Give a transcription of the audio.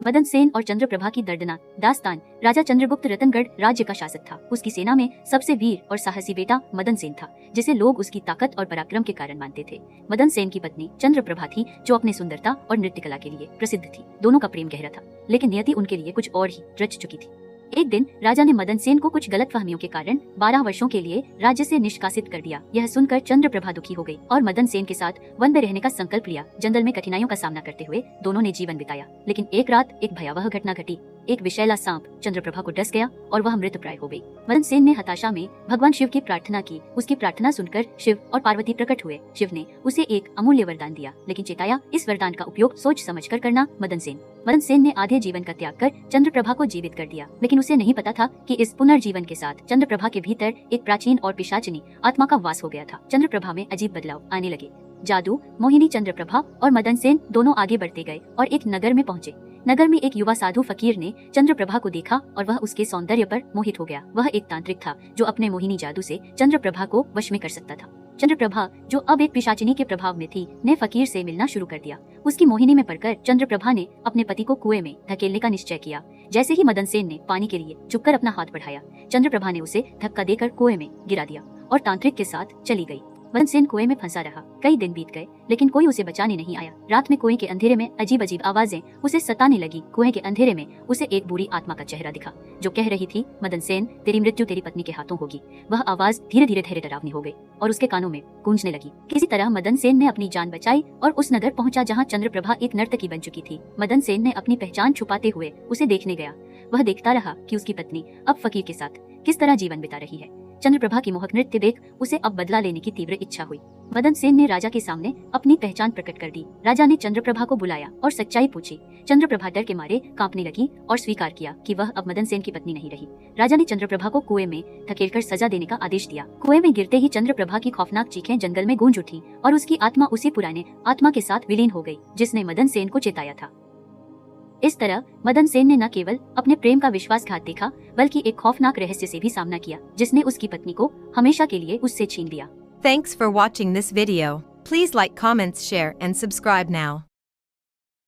मदन सेन और चंद्रप्रभा की दर्दनाक दास्तान। राजा चंद्रगुप्त रतनगढ़ राज्य का शासक था। उसकी सेना में सबसे वीर और साहसी बेटा मदन सेन था, जिसे लोग उसकी ताकत और पराक्रम के कारण मानते थे। मदन सेन की पत्नी चंद्रप्रभा थी, जो अपने सुंदरता और नृत्य कला के लिए प्रसिद्ध थी। दोनों का प्रेम गहरा था, लेकिन नियति उनके लिए कुछ और ही रच चुकी थी। एक दिन राजा ने मदन सेन को कुछ गलतफहमियों के कारण 12 वर्षों के लिए राज्य से निष्कासित कर दिया। यह सुनकर चंद्रप्रभा दुखी हो गई और मदन सेन के साथ वन में रहने का संकल्प लिया। जंगल में कठिनाइयों का सामना करते हुए दोनों ने जीवन बिताया, लेकिन एक रात एक भयावह घटना घटी। एक विषैला सांप चंद्रप्रभा को डस गया और वह मृतप्राय हो गई। मदन सेन ने हताशा में भगवान शिव की प्रार्थना की। उसकी प्रार्थना सुनकर शिव और पार्वती प्रकट हुए। शिव ने उसे एक अमूल्य वरदान दिया, लेकिन चेताया, इस वरदान का उपयोग सोच समझकर करना। मदन सेन ने आधे जीवन का त्याग कर चंद्रप्रभा को जीवित कर दिया, लेकिन उसे नहीं पता था कि इस पुनर्जीवन के साथ चंद्रप्रभा के भीतर एक प्राचीन और पिशाचिनी आत्मा का वास हो गया था। चंद्रप्रभा में अजीब बदलाव आने लगे। जादू, मोहिनी चंद्रप्रभा और मदन सेन दोनों आगे बढ़ते गए और एक नगर में पहुंचे। नगर में एक युवा साधु फकीर ने चंद्रप्रभा को देखा और वह उसके सौंदर्य पर मोहित हो गया। वह एक तांत्रिक था जो अपने मोहिनी जादू से चंद्रप्रभा को वश में कर सकता था। चंद्रप्रभा, जो अब एक पिशाचिनी के प्रभाव में थी, ने फकीर से मिलना शुरू कर दिया। उसकी मोहिनी में पड़कर चंद्रप्रभा ने अपने पति को कुएं में धकेलने का निश्चय किया। जैसे ही मदन सेन ने पानी के लिए झुककर अपना हाथ बढ़ाया, चंद्रप्रभा ने उसे धक्का देकर कुएं में गिरा दिया और तांत्रिक के साथ चली गई। मदन सेन कुएं में फंसा रहा। कई दिन बीत गए, लेकिन कोई उसे बचाने नहीं आया। रात में कुएं के अंधेरे में अजीब अजीब आवाजें उसे सताने लगी। कुएं के अंधेरे में उसे एक बुरी आत्मा का चेहरा दिखा, जो कह रही थी, मदन सेन, तेरी मृत्यु तेरी पत्नी के हाथों होगी। वह आवाज धीरे धीरे धीरे डरावनी हो गई और उसके कानों में गूंजने लगी। किसी तरह मदन सेन ने अपनी जान बचाई और उस नगर पहुंचा जहां चंद्रप्रभा एक नर्तकी बन चुकी थी। मदन सेन ने अपनी पहचान छुपाते हुए उसे देखने गया। वह देखता रहा कि उसकी पत्नी अब फकीर के साथ किस तरह जीवन बिता रही है। चंद्रप्रभा की मोहक नृत्य देख उसे अब बदला लेने की तीव्र इच्छा हुई। मदन सेन ने राजा के सामने अपनी पहचान प्रकट कर दी। राजा ने चंद्रप्रभा को बुलाया और सच्चाई पूछी। चंद्रप्रभा डर के मारे कांपने लगी और स्वीकार किया कि वह अब मदन सेन की पत्नी नहीं रही। राजा ने चंद्रप्रभा को कुएं में धकेलकर सजा देने का आदेश दिया। कुएं में गिरते ही चंद्रप्रभा की खौफनाक चीखें जंगल में गूंज उठी और उसकी आत्मा उसी पुराने आत्मा के साथ विलीन हो गई, जिसने मदन सेन को चेताया था। इस तरह मदन सेन ने न केवल अपने प्रेम का विश्वासघात देखा, बल्कि एक खौफनाक रहस्य से भी सामना किया, जिसने उसकी पत्नी को हमेशा के लिए उससे छीन लिया। Thanks for watching this video. Please like, comments, share and subscribe now.